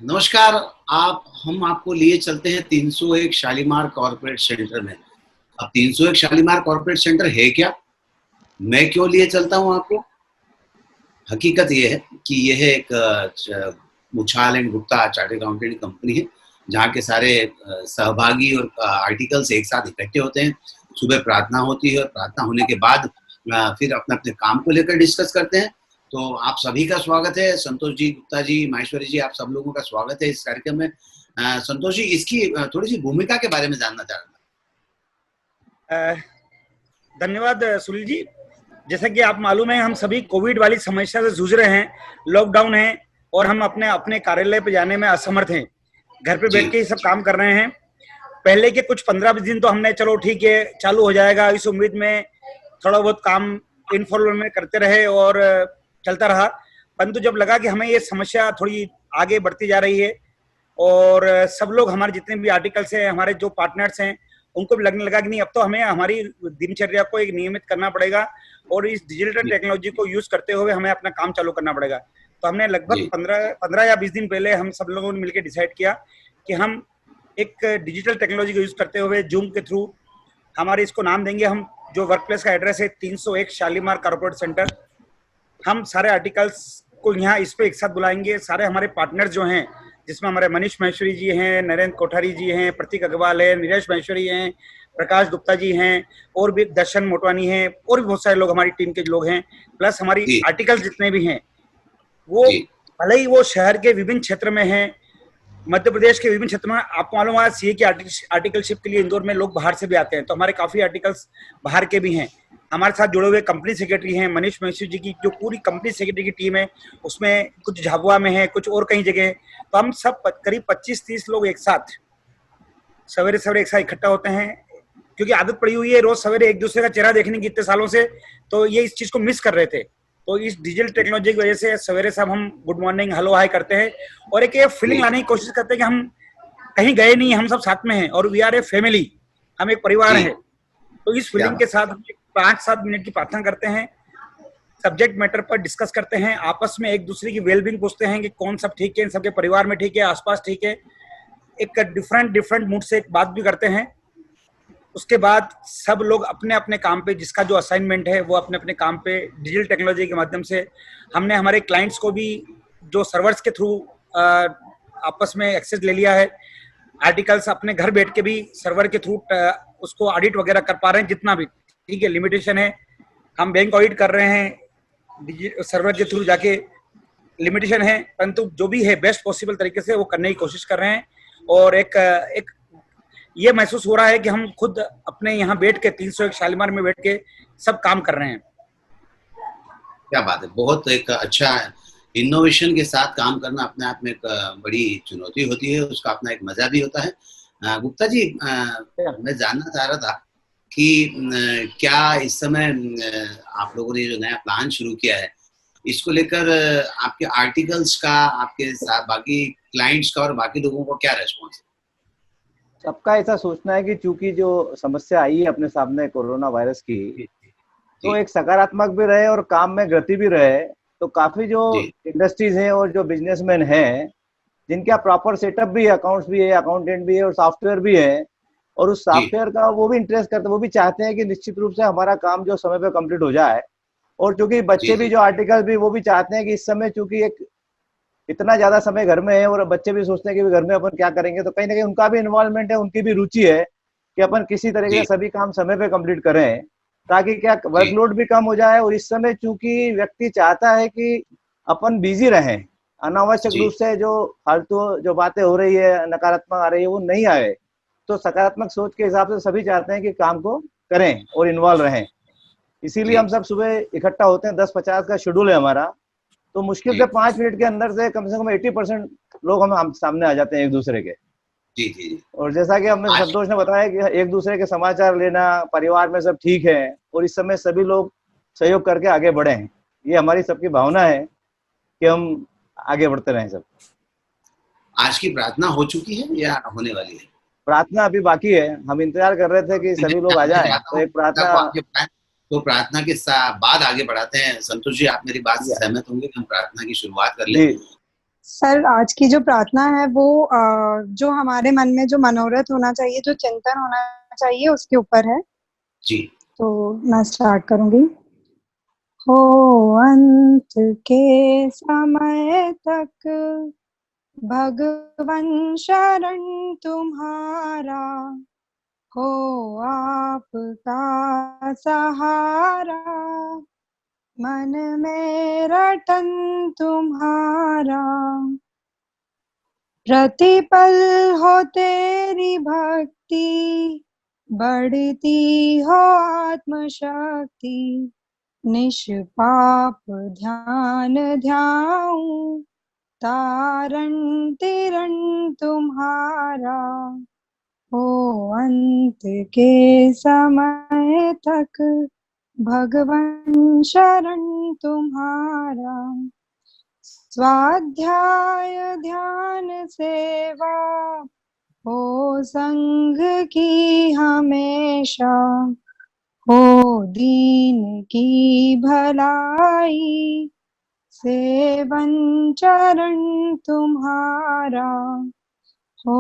नमस्कार। हम आपको लिए चलते हैं 301 शालीमार कॉर्पोरेट सेंटर में। अब 301 शालीमार कॉर्पोरेट सेंटर है क्या, मैं क्यों लिए चलता हूं आपको? हकीकत ये है कि यह एक Muchhal and Gupta chartered accountant company है, जहाँ के सारे सहभागी और आर्टिकल्स एक साथ इकट्ठे होते हैं। सुबह प्रार्थना होती है और प्रार्थना होने के बाद फिर अपने अपने काम को लेकर डिस्कस करते हैं। तो आप सभी का स्वागत है। संतोष जी, गुप्ता जी, माहेश्वरी जी, आप सब लोगों का स्वागत है इस कार्यक्रम में। संतोष जी, इसकी थोड़ी सी भूमिका के बारे में जानना चाह रहा था। धन्यवाद सुनील जी। जैसा कि आप मालूम है, हम सभी कोविड वाली समस्या से जूझ रहे हैं, लॉकडाउन है और हम अपने अपने कार्यालय पे जाने में असमर्थ हैं। घर पे बैठ के ही सब काम कर रहे हैं। पहले के कुछ 15-20 दिन तो हमने चलो ठीक है चालू हो जाएगा इस उम्मीद में थोड़ा बहुत काम इनफॉर्मल में करते रहे और चलता रहा। परंतु जब लगा कि हमें ये समस्या थोड़ी आगे बढ़ती जा रही है और सब लोग, हमारे जितने भी आर्टिकल्स हैं, हमारे जो पार्टनर्स हैं, उनको भी लगने लगा कि नहीं, अब तो हमें हमारी दिनचर्या को एक नियमित करना पड़ेगा और इस डिजिटल टेक्नोलॉजी को यूज करते हुए हमें अपना काम चालू करना पड़ेगा। तो हमने लगभग 15 या 20 दिन पहले हम सब लोगों ने मिलकर डिसाइड किया कि हम एक डिजिटल टेक्नोलॉजी को यूज करते हुए जूम के थ्रू, हमारे इसको नाम देंगे हम, जो वर्क प्लेस का एड्रेस है 301 शालीमार कॉर्पोरेट सेंटर। हम सारे आर्टिकल्स को यहाँ इस पे एक साथ बुलाएंगे। सारे हमारे पार्टनर्स जो हैं, जिसमें हमारे मनीष महेश्वरी जी हैं, नरेंद्र कोठारी जी हैं, प्रतीक अग्रवाल है, नीरज महेश्वरी हैं, प्रकाश गुप्ता जी हैं, और भी दर्शन मोटवानी हैं, और भी बहुत सारे लोग हमारी टीम के लोग हैं। प्लस हमारी आर्टिकल्स जितने भी हैं वो भले ही वो शहर के विभिन्न क्षेत्र में हैं, मध्य प्रदेश के विभिन्न क्षेत्र में। आपको मालूम है सीए की आर्टिकलशिप के लिए इंदौर में लोग बाहर से भी आते हैं, तो हमारे काफी आर्टिकल्स बाहर के भी हैं। हमारे साथ जुड़े हुए कंपनी सेक्रेटरी हैं मनीष महेश्वरी जी की, जो पूरी कंपनी सेक्रेटरी की टीम है, उसमें कुछ झाबुआ में है, कुछ और कहीं जगह। तो हम सब करीब 25-30 लोग एक साथ सवेरे सवेरे एक साथ इकट्ठा होते हैं, क्योंकि आदत पड़ी हुई है रोज सवेरे एक दूसरे का चेहरा देखने की इतने सालों से, तो ये इस चीज को मिस कर रहे थे। तो इस डिजिटल टेक्नोलॉजी की वजह से सवेरे सब हम गुड मॉर्निंग, हेलो, हाय करते हैं और एक ये फीलिंग लाने की कोशिश करते हैं कि हम कहीं गए नहीं, हम सब साथ में हैं और वी आर ए फैमिली, हम एक परिवार है। तो इस फीलिंग के साथ हम 5-7 मिनट की प्रार्थना करते हैं, सब्जेक्ट मैटर पर डिस्कस करते हैं, आपस में एक दूसरे की वेलबींग पूछते हैं कि कौन सब ठीक है, सबके परिवार में ठीक है, आसपास ठीक है। एक डिफरेंट मूड से एक बात भी करते हैं। उसके बाद सब लोग अपने अपने काम पे, जिसका जो असाइनमेंट है वो अपने अपने काम पे डिजिटल टेक्नोलॉजी के माध्यम से, हमने हमारे क्लाइंट्स को भी जो सर्वर्स के थ्रू आपस में एक्सेस ले लिया है। आर्टिकल्स अपने घर बैठ के भी सर्वर के थ्रू उसको ऑडिट वगैरह कर पा रहे हैं, जितना भी ठीक है। लिमिटेशन है, हम बैंक ऑडिट कर रहे हैं सर्वर के थ्रू जाके, लिमिटेशन है, परंतु जो भी है बेस्ट पॉसिबल तरीके से वो करने की कोशिश कर रहे हैं। और एक ये महसूस हो रहा है कि हम खुद अपने यहाँ बैठ के 301 शालीमार में बैठ के सब काम कर रहे हैं। क्या बात है, बहुत एक अच्छा इनोवेशन के साथ काम करना अपने आप में एक बड़ी चुनौती होती है, उसका अपना एक मजा भी होता है। गुप्ता जी, मैं जानना चाह रहा था कि क्या इस समय आप लोगों ने जो नया प्लान शुरू किया है, इसको लेकर आपके आर्टिकल्स का, आपके साथ बाकी क्लाइंट्स का और बाकी लोगों को क्या रेस्पॉन्स है? सबका ऐसा सोचना है कि चूंकि जो समस्या आई है अपने सामने कोरोना वायरस की, तो एक सकारात्मक भी रहे और काम में गति भी रहे। तो काफी जो इंडस्ट्रीज हैं और जो बिजनेसमैन हैं, जिनका प्रॉपर सेटअप भी है, अकाउंट्स भी है, अकाउंटेंट भी है और सॉफ्टवेयर भी है, और उस सॉफ्टवेयर का वो भी इंटरेस्ट करते हैं, वो भी चाहते हैं कि निश्चित रूप से हमारा काम जो समय पे कंप्लीट हो जाए। और चूंकि बच्चे भी जो आर्टिकल भी वो भी चाहते हैं कि इस समय चूंकि एक इतना ज्यादा समय घर में है और बच्चे भी सोचते हैं कि घर में अपन क्या करेंगे, तो कहीं ना कहीं उनका भी इन्वॉल्वमेंट है, उनकी भी रुचि है कि अपन किसी तरीके से सभी काम समय पे कंप्लीट करें, ताकि क्या वर्कलोड भी कम हो जाए। और इस समय चूंकि व्यक्ति चाहता है कि अपन बिजी रहें, अनावश्यक रूप से जो फालतू जो बातें हो रही है, नकारात्मक आ रही है, वो नहीं आए। तो सकारात्मक सोच के हिसाब से सभी चाहते हैं कि काम को करें और इन्वॉल्व रहें। इसीलिए हम सब सुबह इकट्ठा होते हैं, 10:50 का शेड्यूल है हमारा। तो मुश्किल से 5 मिनट के अंदर से कम 80% लोग हम सामने आ जाते हैं एक दूसरे के। जी। और जैसा कि हमें संतोष ने बताया कि एक दूसरे के समाचार लेना, परिवार में सब ठीक है और इस समय सभी लोग सहयोग करके आगे बढ़े हैं, ये हमारी सबकी भावना है कि हम आगे बढ़ते रहें सब। आज की प्रार्थना हो चुकी है या होने वाली है? प्रार्थना अभी बाकी है, हम इंतजार कर रहे थे कि सभी लोग आ जाएं, तो एक प्रार्थना तो प्रार्थना के बाद आगे बढ़ाते हैं। संतोष जी, आप मेरी बात से सहमत होंगे कि हम प्रार्थना की शुरुआत कर लें? सर आज की जो प्रार्थना है वो जो हमारे मन में जो मनोरथ होना चाहिए, जो चिंतन होना चाहिए उसके ऊपर है। जी। तो मैं स्टार्ट करूंगी। हो अंत के समय तक भगवन शरण तुम्हारा, हो आपका सहारा, मन में रटन तुम्हारा, प्रतिपल हो तेरी भक्ति, बढ़ती हो आत्मशक्ति, निष्पाप ध्यान ध्याऊं, तारण तिरण तुम्हारा, हो अंत के समय तक भगवन शरण तुम्हारा, स्वाध्याय ध्यान सेवा, हो संग की हमेशा, हो दीन की भलाई, सेवन चरण तुम्हारा, हो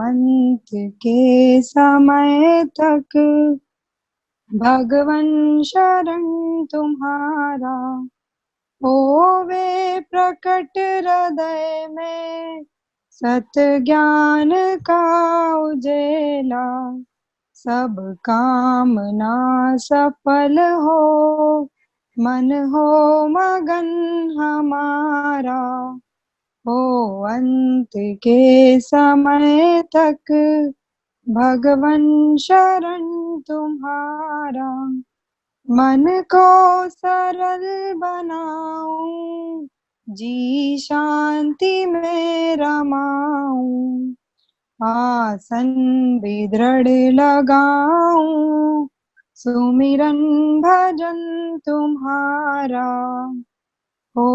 अंत के समय तक भगवन शरण तुम्हारा, होवे प्रकट हृदय में सत ज्ञान का उजेला, सब कामना सफल हो, मन हो मगन हमारा, हो अंत के समय तक भगवन शरण तुम्हारा, मन को सरल बनाऊं, जी शांति में रमाऊं, आसन भी दृढ़ लगाऊं, सुमिरन भजन तुम्हारा, हो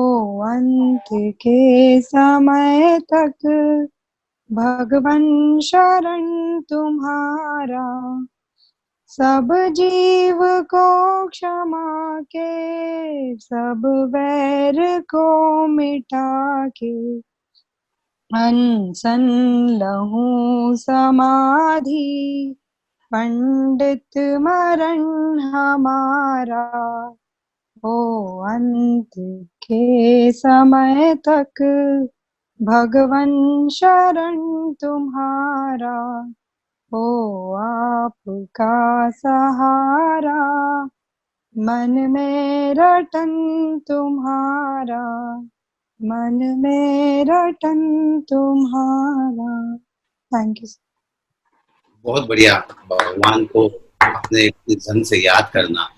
अंत के समय तक भगवन शरण तुम्हारा, सब जीव को क्षमा के, सब वैर को मिटा के, अनशन लहू समाधि, पंडित मरण हमारा, हो अंत के समय तक भगवन शरण तुम्हारा, हो आपका सहारा, मन में रटन तुम्हारा, मन में रटन तुम्हारा। Thank you. बहुत बढ़िया। भगवान को अपने ढंग से याद करना,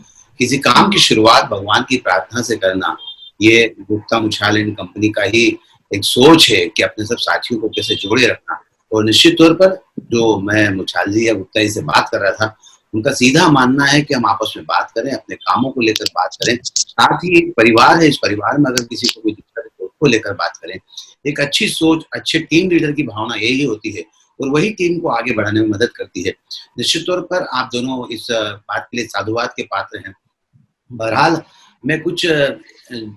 किसी काम की शुरुआत भगवान की प्रार्थना से करना, ये गुप्ता मुछाल एंड कंपनी का ही एक सोच है कि अपने सब साथियों को कैसे जोड़े रखना। और निश्चित तौर पर जो मैं मुछाल जी या गुप्ता जी से बात कर रहा था, उनका सीधा मानना है कि हम आपस में बात करें, अपने कामों को लेकर बात करें, साथ ही एक परिवार है, इस परिवार में अगर किसी को कोई दिक्कत है तो उसको लेकर बात करें। एक अच्छी सोच, अच्छे टीम लीडर की भावना यही होती है और वही टीम को आगे बढ़ाने में मदद करती है। निश्चित तौर पर आप दोनों इस बात के लिए साधुवाद के पात्र हैं। बहरहाल मैं कुछ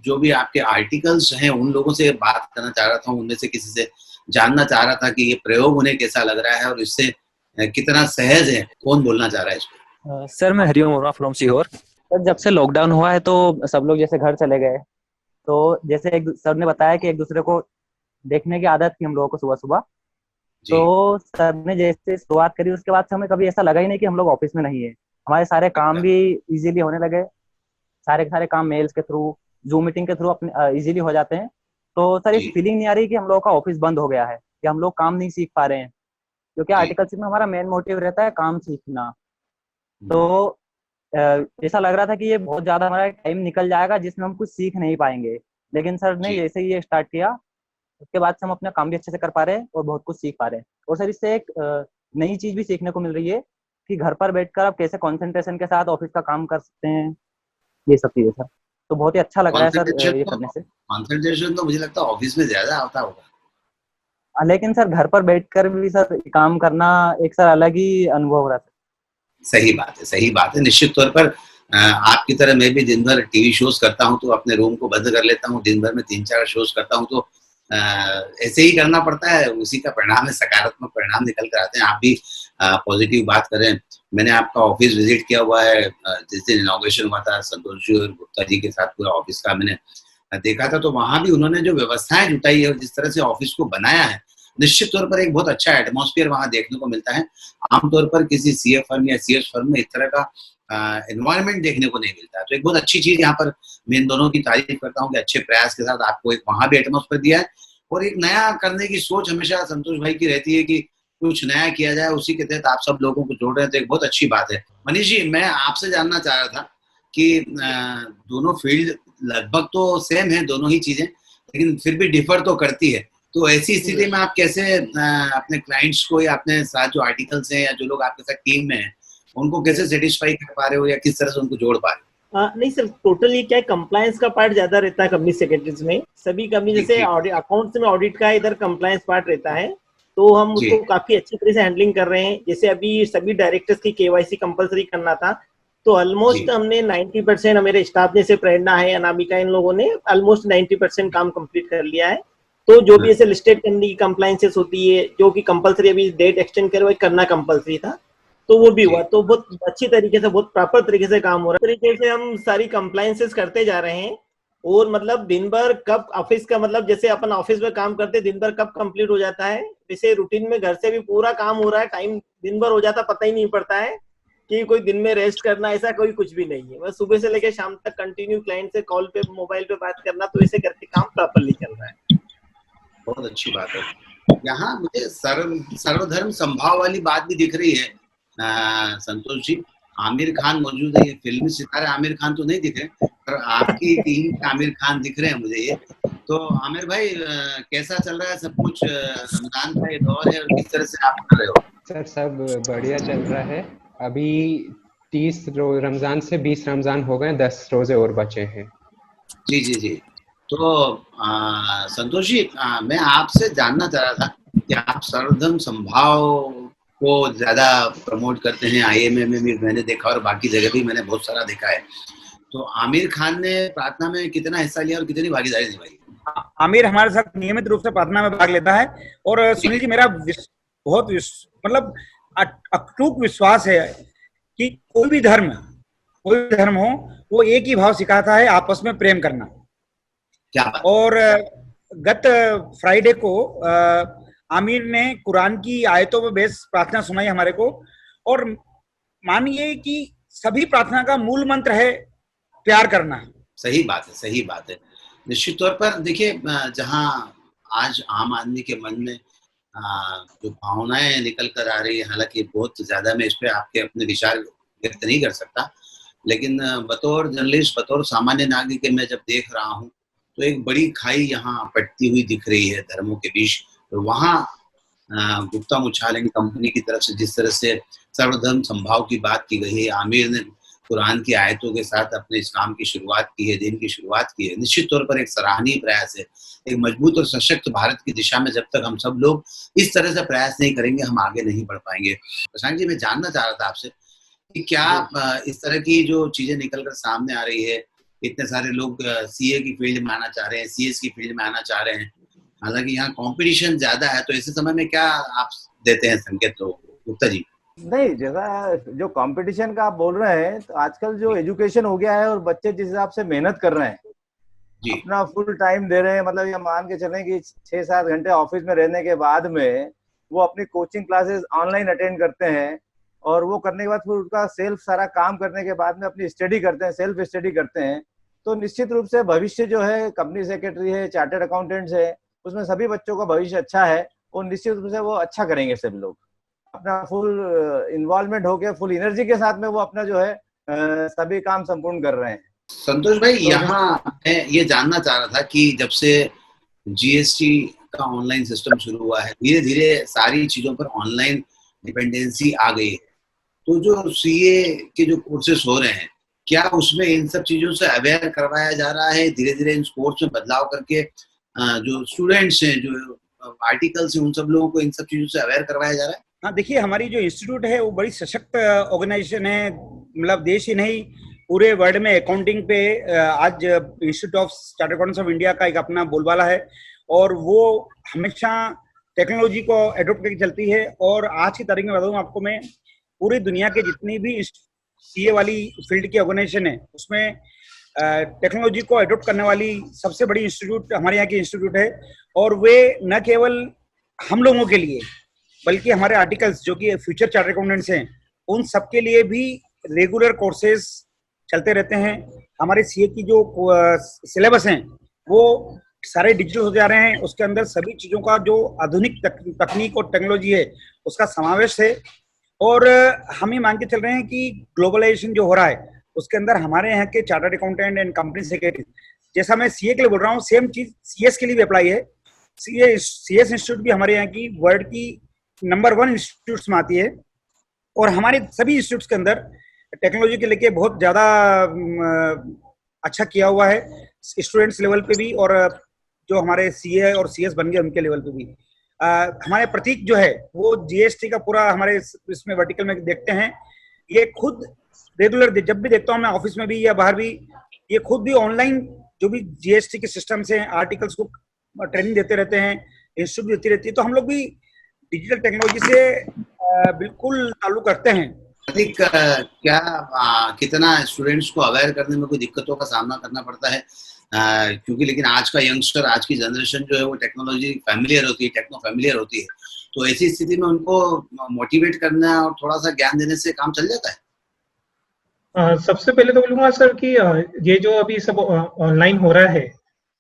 जो भी आपके आर्टिकल्स हैं उन लोगों से बात करना चाह रहा था, उनमें से किसी से जानना चाह रहा था कि ये प्रयोग उन्हें कैसा लग रहा है और इससे कितना सहज है। कौन बोलना चाह रहा है इसमें? सर मैं हरिओम वर्मा फ्रॉम सीहोर। सर जब से लॉकडाउन हुआ है तो सब लोग जैसे घर चले गए, तो जैसे एक सर ने बताया कि एक दूसरे को देखने की आदत थी हम लोगों को सुबह सुबह, तो सर ने जैसे शुरुआत करी उसके बाद से हमें कभी ऐसा लगा ही नहीं कि हम लोग ऑफिस में नहीं है। हमारे सारे काम भी इजीली होने लगे, सारे के सारे काम मेल्स के थ्रू, जूम मीटिंग के थ्रू अपने इजीली हो जाते हैं। तो सर इस फीलिंग नहीं आ रही कि हम लोगों का ऑफिस बंद हो गया है, कि हम लोग काम नहीं सीख पा रहे हैं, क्योंकि आर्टिकलशिप में हमारा मेन मोटिव रहता है काम सीखना। तो ऐसा लग रहा था कि ये बहुत ज्यादा हमारा टाइम निकल जाएगा जिसमें हम कुछ सीख नहीं पाएंगे, लेकिन सर ने जैसे ही ये स्टार्ट किया उसके बाद से हम अपना काम भी अच्छे से कर पा रहे हैं और बहुत कुछ सीख पा रहे हैं। और सर इससे एक नई चीज भी सीखने को मिल रही है कि घर पर बैठकर आप कैसे कंसंट्रेशन के साथ ऑफिस का काम कर सकते हैं, ये सब चीजें सर। तो बहुत ही अच्छा लग रहा है सर ये करने से। कंसंट्रेशन तो मुझे लगता है ऑफिस में ज्यादा आता होगा, लेकिन सर घर पर बैठकर भी सर काम करना एक सर अलग ही अनुभव हो रहा है। सही बात है, सही बात है। निश्चित तौर पर आपकी तरह मैं भी दिन भर टीवी शोज करता हूं, तो अपने रूम को बंद कर लेता हूं, दिन भर में 3-4 शोज करता हूं, तो ऐसे ही करना पड़ता है, उसी का परिणाम है, सकारात्मक परिणाम निकल कर आते हैं। आप भी पॉजिटिव बात करें। मैंने आपका ऑफिस विजिट किया हुआ है, जिस दिन इनॉग्रेशन हुआ था संतोष जी और गुप्ता जी के साथ पूरा ऑफिस का मैंने देखा था, तो वहां भी उन्होंने जो व्यवस्थाएं जुटाई है और जिस तरह से ऑफिस को बनाया है, निश्चित तौर पर एक बहुत अच्छा एटमॉस्फेयर वहां देखने को मिलता है। आमतौर पर किसी सीए फर्म या सीएस फर्म में इस तरह का एनवायरनमेंट देखने को नहीं मिलता है। तो एक बहुत अच्छी चीज यहाँ पर मैं इन दोनों की तारीफ करता हूँ कि अच्छे प्रयास के साथ आपको एक वहां भी एटमॉस्फेयर दिया है और एक नया करने की सोच हमेशा संतोष भाई की रहती है कि कुछ नया किया जाए, उसी के तहत आप सब लोगों को जोड़ रहे हैं, तो एक बहुत अच्छी बात है। मनीष जी, मैं आपसे जानना चाह रहा था कि दोनों फील्ड लगभग तो सेम है, दोनों ही चीजें, लेकिन फिर भी डिफर तो करती है। तो ऐसी स्थिति में आप कैसे अपने क्लाइंट्स को या अपने साथ जो आर्टिकल्स हैं या जो लोग आपके साथ टीम में हैं उनको कैसे सेटिस्फाई कर पा रहे हो या किस तरह से उनको जोड़ पा रहे हो? नहीं सर, टोटली क्या है, कंप्लायंस का पार्ट ज्यादा रहता है कंपनी सेक्रेटरीज में। सभी कंपनी जैसे अकाउंट्स में ऑडिट का इधर कंप्लायंस पार्ट रहता है, तो हम उसको काफी अच्छी तरह से हैंडलिंग कर रहे हैं। जैसे अभी सभी डायरेक्टर्स की केवाईसी कंपलसरी करना था, तो ऑलमोस्ट हमने 90% मेरे स्टाफ जैसे प्रेरणा है, अनामिका, इन लोगों ने ऑलमोस्ट 90% काम कंप्लीट कर लिया है। तो जो भी ऐसे लिस्टेड कंपनी की कंप्लायंसेस होती है जो कि कंपलसरी अभी डेट एक्सटेंड करे करना कंपलसरी था, तो वो भी हुआ। तो बहुत अच्छी तरीके से, बहुत प्रॉपर तरीके से काम हो रहा है। तरीके से हम सारी कंप्लायंसेस करते जा रहे हैं और मतलब दिन भर कब ऑफिस का, मतलब जैसे अपन ऑफिस में काम करते दिन भर कब कंप्लीट हो जाता है, वैसे रूटीन में घर से भी पूरा काम हो रहा है, टाइम दिन भर हो जाता, पता ही नहीं पड़ता है कि कोई दिन में रेस्ट करना, ऐसा कोई कुछ भी नहीं है। बस सुबह से लेकर शाम तक कंटिन्यू क्लाइंट से कॉल पे, मोबाइल पे बात करना, तो ऐसे करके काम प्रॉपरली चल रहा है। बहुत अच्छी बात है। यहाँ मुझे सर्वधर्म संभाव वाली बात भी दिख रही है संतोष जी। आमिर खान मौजूद है, ये फिल्मी सितारे आमिर खान तो नहीं दिख रहे, पर आपकी टीम के आमिर खान दिख रहे हैं मुझे ये। तो आमिर भाई, कैसा चल रहा है सब कुछ? रमजान का ये दौर है और किस तरह से आप कर रहे हो? सर सब बढ़िया चल रहा है। अभी 30 रमजान से 20 रमजान हो गए, 10 रोजे और बचे हैं। जी जी जी। तो संतोष जी, मैं आपसे जानना चाह रहा था कि आप सर्वधर्म संभाव को ज्यादा प्रमोट करते हैं। आईएमए में भी मैंने देखा और बाकी जगह भी मैंने बहुत सारा देखा है। तो आमिर खान ने प्रार्थना में कितना हिस्सा लिया और कितनी भागीदारी निभाई? आमिर हमारे साथ नियमित रूप से प्रार्थना में भाग लेता है। और सुनील जी, मेरा बहुत मतलब अटूट विश्वास है कि कोई भी धर्म हो, वो एक ही भाव सिखाता है, आपस में प्रेम करना। क्या बात? और गत फ्राइडे को आमिर ने कुरान की आयतों पर बेस प्रार्थना सुनाई हमारे को, और मानिए कि सभी प्रार्थना का मूल मंत्र है प्यार करना। सही बात है, सही बात है। निश्चित तौर पर देखिए, जहां आज आम आदमी के मन में जो भावनाएं निकल कर आ रही है, हालांकि बहुत ज्यादा मैं इस पे आपके अपने विचार व्यक्त नहीं कर सकता, लेकिन बतौर जर्नलिस्ट, बतौर सामान्य नागरिक मैं जब देख रहा हूँ तो एक बड़ी खाई यहाँ पटती हुई दिख रही है धर्मों के बीच। तो वहाँ गुप्ता मुच्छाल कंपनी की तरफ से जिस तरह से सर्वधर्म संभाव की बात की गई है, आमिर ने कुरान की आयतों के साथ अपने इस काम की शुरुआत की है, दिन की शुरुआत की है, निश्चित तौर पर एक सराहनीय प्रयास है। एक मजबूत और सशक्त भारत की दिशा में जब तक हम सब लोग इस तरह से प्रयास नहीं करेंगे, हम आगे नहीं बढ़ पाएंगे। प्रशांत जी, मैं जानना चाह रहा था आपसे कि क्या इस तरह की जो चीजें निकल कर सामने आ रही है, इतने सारे लोग सीए की फील्ड में आना चाह रहे हैं, सीएस की फील्ड में आना चाह रहे हैं, हालांकि यहाँ कंपटीशन ज्यादा है, तो ऐसे समय में क्या आप देते हैं संकेत लोगों को? गुप्ता जी। नहीं, जैसा जो कंपटीशन का आप बोल रहे हैं, तो आजकल जो एजुकेशन हो गया है और बच्चे जिस हिसाब से मेहनत कर रहे हैं, अपना फुल टाइम दे रहे हैं, मतलब ये मान के चलें कि 6-7 घंटे ऑफिस में रहने के बाद में वो अपनी कोचिंग क्लासेस ऑनलाइन अटेंड करते हैं, और वो करने के बाद फिर उसका सेल्फ सारा काम करने के बाद में अपनी स्टडी करते हैं, सेल्फ स्टडी करते हैं। तो निश्चित रूप से भविष्य जो है, कंपनी सेक्रेटरी है, चार्टर्ड अकाउंटेंट्स है, उसमें सभी बच्चों का भविष्य अच्छा है और निश्चित रूप से वो अच्छा करेंगे। सब लोग अपना फुल इन्वॉल्वमेंट होके, फुल एनर्जी के साथ में वो अपना जो है सभी काम संपूर्ण कर रहे हैं। संतोष भाई, यहाँ मैं ये जानना चाह रहा था कि जब से जीएसटी का ऑनलाइन सिस्टम शुरू हुआ है, धीरे धीरे सारी चीजों पर ऑनलाइन डिपेंडेंसी आ गई है, तो जो सीए के जो कोर्सेस हो रहे हैं, क्या उसमें इन सब चीजों से अवेयर करवाया जा रहा है? धीरे धीरे इन कोर्स में बदलाव करके जो स्टूडेंट्स हैं, जो आर्टिकल्स हैं, उन सब लोगों को इन सब चीजों से अवेयर करवाया जा रहा है? हाँ, देखिए, हमारी जो इंस्टीट्यूट है वो बड़ी सशक्त ऑर्गेनाइजेशन है। मतलब देश ही नहीं, पूरे वर्ल्ड में अकाउंटिंग पे आज institute of chartered accountants of India का एक अपना बोलबाला है। और वो हमेशा टेक्नोलॉजी को एडॉप्ट करके चलती है। और आज की तारीख में बताऊँ आपको मैं, पूरी दुनिया के जितनी भी सीए वाली फील्ड की ऑर्गेनाइजेशन है उसमें टेक्नोलॉजी को एडॉप्ट करने वाली सबसे बड़ी इंस्टीट्यूट हमारे यहाँ की इंस्टीट्यूट है। और वे न केवल हम लोगों के लिए बल्कि हमारे आर्टिकल्स जो कि फ्यूचर चार्टर्ड अकाउंटेंट्स हैं उन सबके लिए भी रेगुलर कोर्सेज चलते रहते हैं। हमारे सीए की जो सिलेबस हैं वो सारे डिजिटल हो जा रहे हैं, उसके अंदर सभी चीज़ों का जो आधुनिक तकनीक और टेक्नोलॉजी है उसका समावेश है। और हम ये मान के चल रहे हैं कि ग्लोबलाइजेशन जो हो रहा है उसके अंदर हमारे यहाँ के chartered accountant and company secretary, जैसा मैं सीए के लिए बोल रहा हूँ सेम चीज सीएस के लिए भी अप्लाई है। सीएस इंस्टीट्यूट भी हमारे यहाँ की वर्ल्ड की नंबर 1 इंस्टीट्यूट्स में आती है। और हमारे सभी इंस्टीट्यूट्स के अंदर टेक्नोलॉजी के लेके बहुत ज्यादा अच्छा किया हुआ है, स्टूडेंट्स लेवल पे भी और जो हमारे सीए और सीएस बन गए उनके लेवल पे भी। हमारे प्रतीक जो है वो जीएसटी का पूरा हमारे इसमें वर्टिकल में देखते हैं। ये खुद रेगुलर जब भी देखता हूँ मैं ऑफिस में भी या बाहर भी, ये खुद भी ऑनलाइन जो भी जीएसटी के सिस्टम से आर्टिकल्स को ट्रेनिंग देते रहते हैं, इंस्टीट्यूट देती रहती है। तो हम लोग भी डिजिटल टेक्नोलॉजी से बिल्कुल ताल्लुक रखते हैं। प्रतीक, क्या कितना स्टूडेंट्स को अवेयर करने में कोई दिक्कतों का सामना करना पड़ता है? क्योंकि लेकिन आज का यंगस्टर, आज की जनरेशन जो है वो टेक्नोलॉजी फैमिलियर होती है, टेक्नो फैमिलियर होती है, तो ऐसी स्थिति में उनको मोटिवेट करना और थोड़ा सा ज्ञान देने से काम चल जाता है। सबसे पहले तो बोलूंगा सर कि ये जो अभी सब ऑनलाइन हो रहा है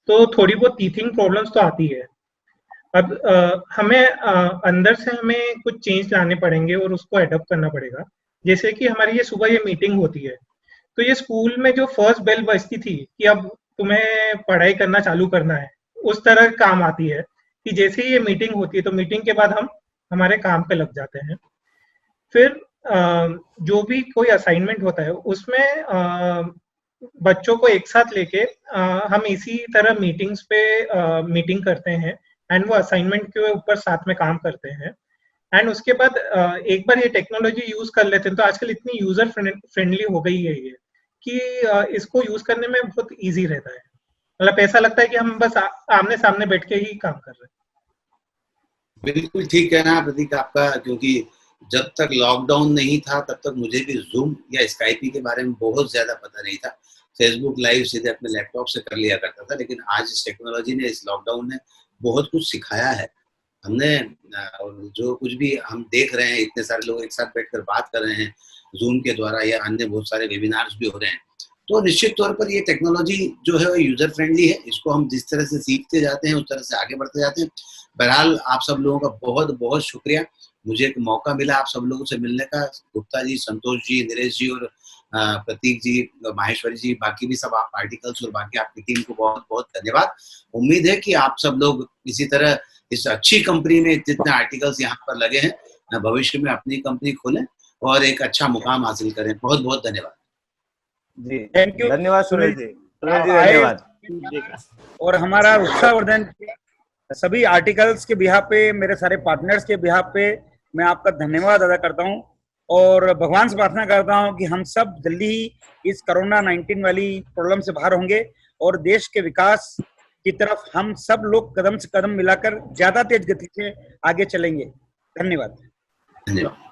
तो थोड़ी बहुत टीचिंग प्रॉब्लम्स तो आती है। अब हमें अंदर से हमें कुछ चेंज लाने पड़ेंगे और उसको एडॉप्ट करना पड़ेगा। जैसे कि हमारी ये सुबह ये मीटिंग होती है तो ये स्कूल में जो फर्स्ट बेल बजती थी कि अब तुम्हें पढ़ाई करना चालू करना है, उस तरह काम आती है कि जैसे ही ये मीटिंग होती है तो मीटिंग के बाद हम हमारे काम पे लग जाते हैं। फिर जो भी कोई असाइनमेंट होता है उसमें बच्चों को एक साथ लेके हम इसी तरह मीटिंग्स पे मीटिंग करते हैं एंड वो असाइनमेंट के ऊपर साथ में काम करते हैं। एंड उसके बाद एक बार ये टेक्नोलॉजी यूज कर लेते हैं तो आजकल इतनी यूजर फ्रेंडली हो गई है ये कि इसको यूज करने में बहुत इजी रहता है। मतलब ऐसा लगता है कि हम बस आमने सामने बैठ के ही काम कर रहे हैं। बिल्कुल ठीक कहना है प्रतीक आपका, क्योंकि जब तक लॉकडाउन नहीं था तब तक मुझे भी जूम या स्काइपी के बारे में बहुत ज्यादा पता नहीं था। फेसबुक लाइव सीधे अपने लैपटॉप से कर लिया करता था, लेकिन आज इस टेक्नोलॉजी ने, इस लॉकडाउन ने बहुत कुछ सिखाया है हमने। और जो कुछ भी हम देख रहे हैं, इतने सारे लोग एक साथ बैठकर बात कर रहे हैं जूम के द्वारा या अन्य बहुत सारे वेबिनार्स भी हो रहे हैं, तो निश्चित तौर पर ये टेक्नोलॉजी जो है वो यूजर फ्रेंडली है। इसको हम जिस तरह से सीखते जाते हैं उस तरह से आगे बढ़ते जाते हैं। बहरहाल आप सब लोगों का बहुत बहुत शुक्रिया, मुझे एक मौका मिला आप सब लोगों से मिलने का। गुप्ता जी, संतोष जी, नरेश जी और प्रतीक जी, माहेश्वरी जी, बाकी भी सब आप आर्टिकल्स और बाकी आपकी टीम को बहुत बहुत धन्यवाद। उम्मीद है कि आप सब लोग इसी तरह इस अच्छी कंपनी में जितने आर्टिकल्स यहाँ पर लगे हैं भविष्य में अपनी कंपनी खोलें और एक अच्छा मुकाम हासिल करें। बहुत बहुत धन्यवाद जी, थैंक यू। धन्यवाद सुनील जी, धन्यवाद। और हमारा उत्साहवर्धन सभी आर्टिकल्स के बिहाफ पे, मेरे सारे पार्टनर्स के बिहाफ पे मैं आपका धन्यवाद अदा करता हूँ और भगवान से प्रार्थना करता हूँ कि हम सब जल्दी ही इस कोरोना 19 वाली प्रॉब्लम से बाहर होंगे और देश के विकास की तरफ हम सब लोग कदम से कदम मिलाकर ज्यादा तेज गति से आगे चलेंगे। धन्यवाद। धन्यवाद।